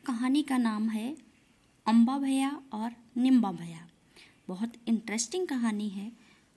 कहानी का नाम है अम्बा भैया और निम्बा भैया। बहुत इंटरेस्टिंग कहानी है।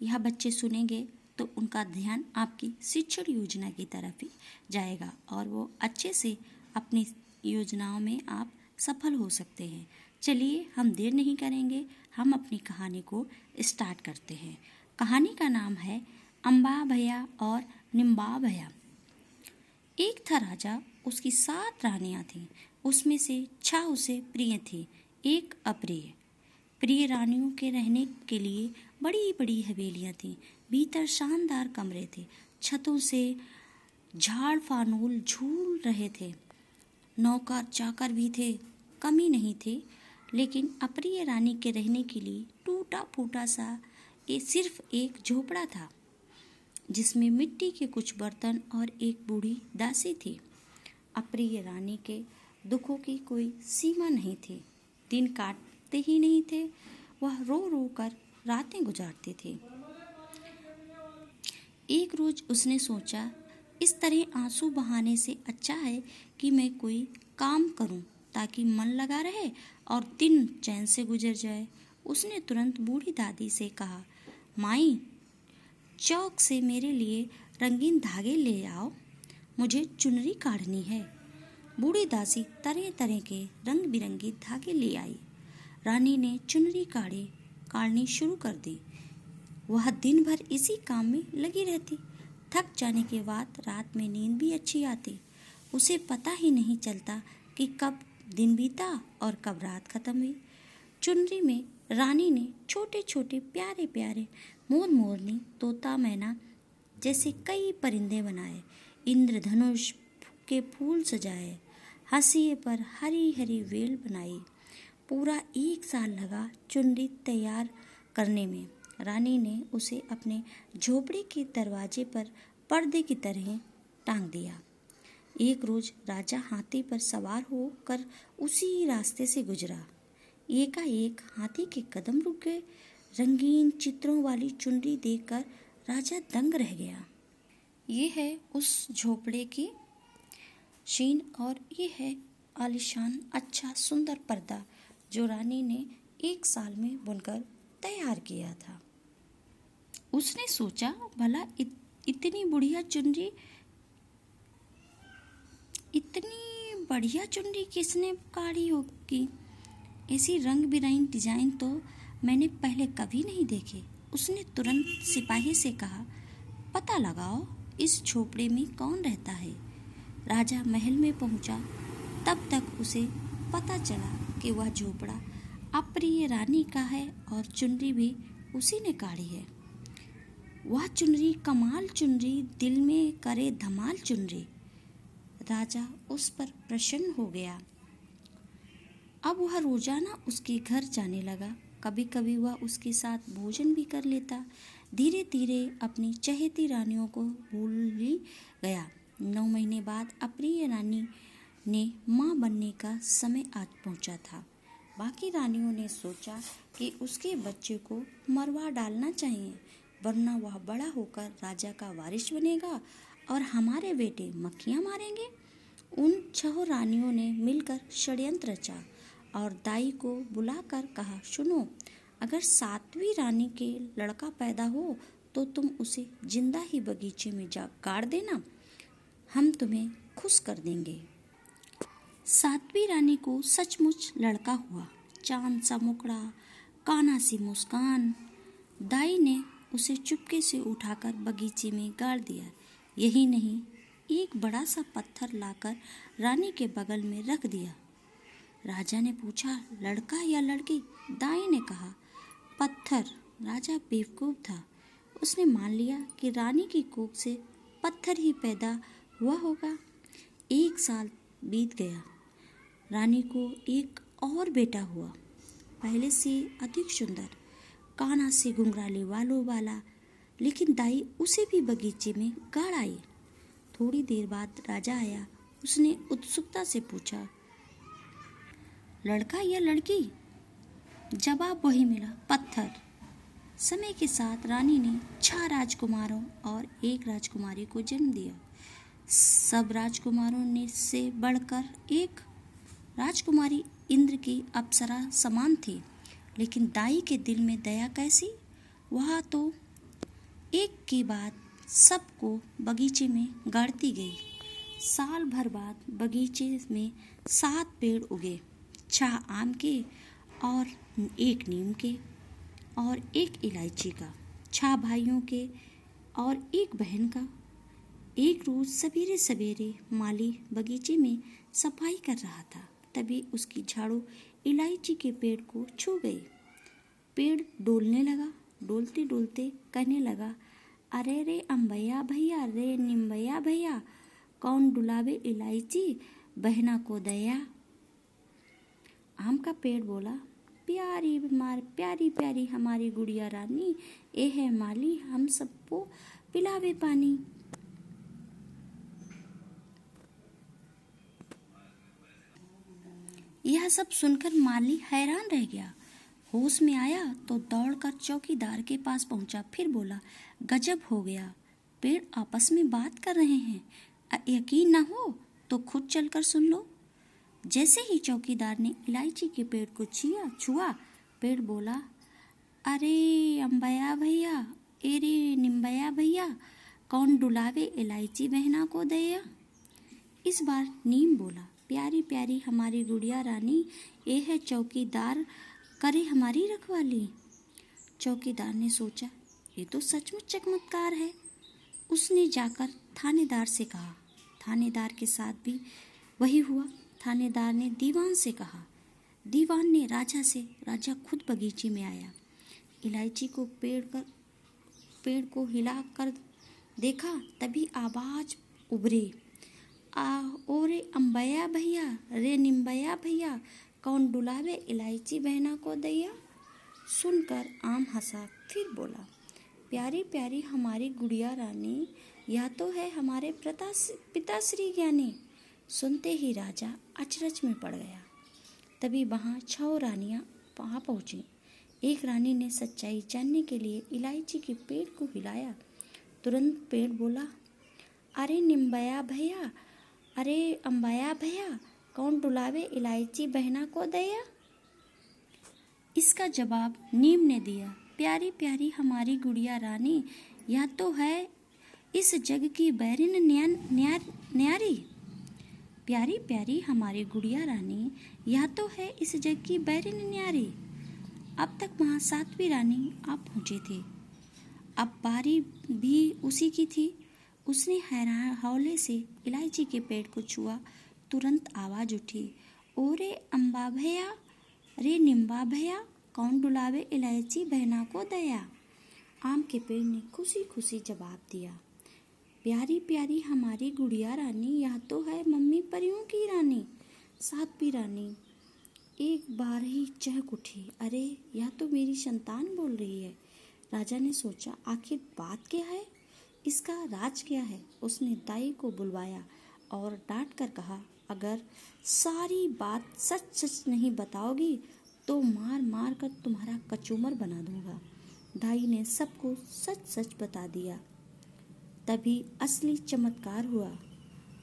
यह बच्चे सुनेंगे तो उनका ध्यान आपकी शिक्षण योजना की तरफ ही जाएगा और वो अच्छे से अपनी योजनाओं में आप सफल हो सकते हैं। चलिए हम देर नहीं करेंगे, हम अपनी कहानी को स्टार्ट करते हैं। कहानी का नाम है अम्बा भैया और निम्बा भैया। एक था राजा, उसकी 7 रानियां थीं। उसमें से 6 उसे प्रिय थी, एक अप्रिय। प्रिय रानियों के रहने के लिए बड़ी बड़ी हवेलियां थीं। भीतर शानदार कमरे थे, छतों से झाड़ फानूल झूल रहे थे। नौकर चाकर भी थे, कमी नहीं थे। लेकिन अप्रिय रानी के रहने के लिए टूटा फूटा सा सिर्फ एक झोपड़ा था, जिसमें मिट्टी के कुछ बर्तन और एक बूढ़ी दासी थी। अप्रिय रानी के दुखों की कोई सीमा नहीं थी। दिन काटते ही नहीं थे। वह रो रो कर रातें गुजारती थी। एक रोज उसने सोचा, इस तरह आंसू बहाने से अच्छा है कि मैं कोई काम करूं ताकि मन लगा रहे और दिन चैन से गुजर जाए। उसने तुरंत बूढ़ी दादी से कहा, माई, चौक से मेरे लिए रंगीन धागे ले आओ, मुझे चुनरी काढ़नी है। बूढ़ी दासी तरह तरह के रंग बिरंगे धागे ले आई। रानी ने चुनरी काढ़नी शुरू कर दी। वह दिन भर इसी काम में लगी रहती। थक जाने के बाद रात में नींद भी अच्छी आती। उसे पता ही नहीं चलता कि कब दिन बीता और कब रात खत्म हुई। चुनरी में रानी ने छोटे छोटे प्यारे प्यारे मोर मोरनी, तोता मैना जैसे कई परिंदे बनाए। इंद्रधनुष के फूल सजाए। हंसिए पर हरी हरी वेल बनाई। पूरा 1 साल लगा चुनरी तैयार करने में। रानी ने उसे अपने झोपड़े के दरवाजे पर पर्दे की तरह टांग दिया। एक रोज राजा हाथी पर सवार होकर उसी रास्ते से गुजरा। एकाएक हाथी के कदम रुक गए। रंगीन चित्रों वाली चुनरी देखकर राजा दंग रह गया। ये है उस झोपड़े की शीन और ये है आलीशान अच्छा सुंदर पर्दा जो रानी ने 1 साल में बुनकर तैयार किया था। उसने सोचा, भला इतनी बढ़िया चुनरी किसने काढ़ी होगी? ऐसी रंग बिरंगी डिजाइन तो मैंने पहले कभी नहीं देखे। उसने तुरंत सिपाही से कहा, पता लगाओ इस झोपड़े में कौन रहता है। राजा महल में पहुंचा। तब तक उसे पता चला कि वह झोपड़ा अप्रिय रानी का है और चुनरी भी उसी ने काढ़ी है। वह चुनरी कमाल चुनरी, दिल में करे धमाल चुनरी। राजा उस पर प्रसन्न हो गया। अब वह रोजाना उसके घर जाने लगा। कभी कभी वह उसके साथ भोजन भी कर लेता। धीरे धीरे अपनी चहेती रानियों को भूल ही गया। 9 महीने बाद अप्रिय रानी ने माँ बनने का समय आज पहुँचा था। बाकी रानियों ने सोचा कि उसके बच्चे को मरवा डालना चाहिए, वरना वह बड़ा होकर राजा का वारिस बनेगा और हमारे बेटे मक्खियाँ मारेंगे। उन 6 रानियों ने मिलकर षड्यंत्र रचा और दाई को बुलाकर कहा, सुनो, अगर 7वीं रानी के लड़का पैदा हो तो तुम उसे जिंदा ही बगीचे में जा गाड़ देना, हम तुम्हें खुश कर देंगे। 7वीं रानी को सचमुच लड़का हुआ। चांद सा मुखड़ा, काना सी मुस्कान। दाई ने उसे चुपके से उठाकर बगीचे में गाड़ दिया। यही नहीं, एक बड़ा सा पत्थर लाकर रानी के बगल में रख दिया। राजा ने पूछा, लड़का या लड़की? दाई ने कहा, पत्थर। राजा बेवकूफ था। उसने मान लिया कि रानी की कोख से पत्थर ही पैदा हुआ होगा। 1 साल बीत गया। रानी को एक और बेटा हुआ, पहले से अधिक सुंदर, काना से घुंघराले बालों वाला। लेकिन दाई उसे भी बगीचे में गाड़ आई। थोड़ी देर बाद राजा आया। उसने उत्सुकता से पूछा, लड़का या लड़की? जवाब वही मिला, पत्थर। समय के साथ रानी ने 6 राजकुमारों और 1 राजकुमारी को जन्म दिया। सब राजकुमारों ने से बढ़कर एक राजकुमारी इंद्र की अप्सरा समान थी, लेकिन दाई के दिल में दया कैसी। वह तो एक के बाद सबको बगीचे में गाड़ती गई। साल भर बाद बगीचे में 7 पेड़ उगे, 6 आम के और 1 नीम के और 1 इलायची का, 6 भाइयों के और 1 बहन का। एक रोज सवेरे सवेरे माली बगीचे में सफाई कर रहा था, तभी उसकी झाड़ू इलायची के पेड़ को छू गई। पेड़ डोलने लगा, डोलते डोलते कहने लगा, अरे रे अम्बैया भैया, रे निम्बैया भैया, कौन डुलावे इलायची बहना को दया। आम का पेड़ बोला, प्यारी प्यारी हमारी गुड़िया रानी, ए है माली हम सबको पिलावे पानी। यह सब सुनकर माली हैरान रह गया। होश में आया तो दौड़कर चौकीदार के पास पहुंचा, फिर बोला, गजब हो गया, पेड़ आपस में बात कर रहे हैं। यकीन न हो तो खुद चलकर सुन लो। जैसे ही चौकीदार ने इलायची के पेड़ को छुआ, पेड़ बोला, अरे अम्बैया भैया, एरे निम्बैया भैया, कौन डुलावे इलायची बहना को दया। इस बार नीम बोला, प्यारी प्यारी हमारी गुड़िया रानी, ये है चौकीदार करे हमारी रखवाली। चौकीदार ने सोचा, ये तो सचमुच चमत्कार है। उसने जाकर थानेदार से कहा। थानेदार के साथ भी वही हुआ। थानेदार ने दीवान से कहा। दीवान ने राजा से। राजा खुद बगीचे में आया, इलायची को पेड़ को हिला कर देखा, तभी आवाज उभरी, ओरे अम्बैया भैया, रे निम्बैया भैया, कौन डुलावे इलायची बहना को दैया। सुनकर आम हंसा, फिर बोला, प्यारी प्यारी हमारी गुड़िया रानी, यह तो है हमारे पिताश्री ज्ञानी। सुनते ही राजा अचरज में पड़ गया। तभी वहाँ 6 रानियां वहाँ पहुँची। एक रानी ने सच्चाई जानने के लिए इलायची के पेड़ को हिलाया। तुरंत पेड़ बोला, अरे निम्बैया भैया, अरे अम्बैया भैया, कौन डुलावे इलायची बहना को दया। इसका जवाब नीम ने दिया, प्यारी प्यारी हमारी गुड़िया रानी, यह तो है इस जग की बैरिन न्यारी। प्यारी प्यारी हमारी गुड़िया रानी, यह तो है इस जग की बैरिन न्यारी। अब तक वहाँ 7वीं रानी आ पहुँची थी। अब बारी भी उसी की थी। उसने हैरान हौले से इलायची के पेड़ को छुआ। तुरंत आवाज उठी, ओरे अम्बा भैया, रे निम्बा भैया, कौन डुलावे इलायची बहना को दया। आम के पेड़ ने खुशी खुशी जवाब दिया, प्यारी प्यारी हमारी गुड़िया रानी, यह तो है मम्मी परियों की रानी। 7वीं रानी एक बार ही चहक उठी, अरे यह तो मेरी संतान बोल रही है। राजा ने सोचा, आखिर बात क्या है, इसका राज क्या है। उसने दाई को बुलवाया और डांट कर कहा, अगर सारी बात सच सच नहीं बताओगी तो मार मार कर तुम्हारा कचूमर बना दूंगा। दाई ने सबको सच सच बता दिया। तभी असली चमत्कार हुआ।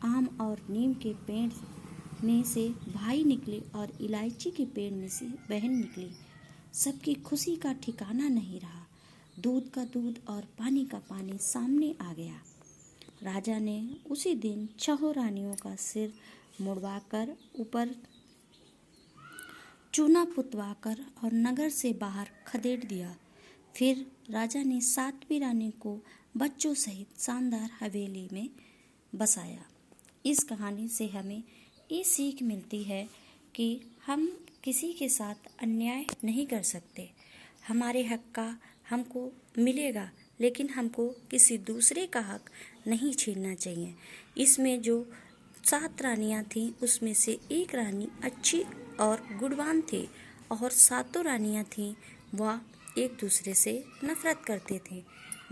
आम और नीम के पेड़ में से भाई निकले और इलायची के पेड़ में से बहन निकली। सबकी खुशी का ठिकाना नहीं रहा। दूध का दूध और पानी का पानी सामने आ गया। राजा ने उसी दिन 6 रानियों का सिर मुड़वाकर ऊपर चूना पुतवाकर और नगर से बाहर खदेड़ दिया। फिर राजा ने 7वीं रानी को बच्चों सहित शानदार हवेली में बसाया। इस कहानी से हमें ये सीख मिलती है कि हम किसी के साथ अन्याय नहीं कर सकते। हमारे हक का हमको मिलेगा, लेकिन हमको किसी दूसरे का हक नहीं छीनना चाहिए। इसमें जो 7 रानियां थीं, उसमें से एक रानी अच्छी और गुणवान थी और 7 रानियां थीं वह एक दूसरे से नफरत करते थे।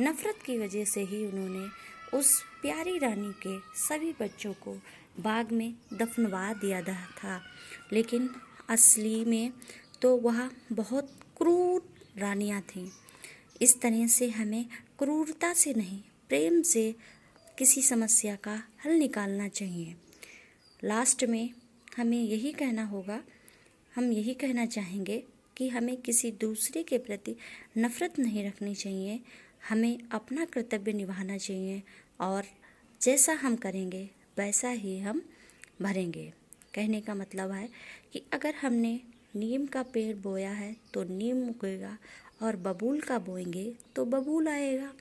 नफरत की वजह से ही उन्होंने उस प्यारी रानी के सभी बच्चों को बाग में दफनवा दिया था। लेकिन असली में तो वह बहुत क्रूर रानियां थीं। इस तरह से हमें क्रूरता से नहीं, प्रेम से किसी समस्या का हल निकालना चाहिए। लास्ट में हमें यही कहना होगा, हम यही कहना चाहेंगे कि हमें किसी दूसरे के प्रति नफ़रत नहीं रखनी चाहिए। हमें अपना कर्तव्य निभाना चाहिए और जैसा हम करेंगे वैसा ही हम भरेंगे। कहने का मतलब है कि अगर हमने नीम का पेड़ बोया है तो नीम उगेगा, और बबूल का बोएंगे तो बबूल आएगा।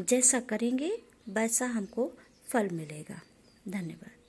जैसा करेंगे वैसा हमको फल मिलेगा। धन्यवाद।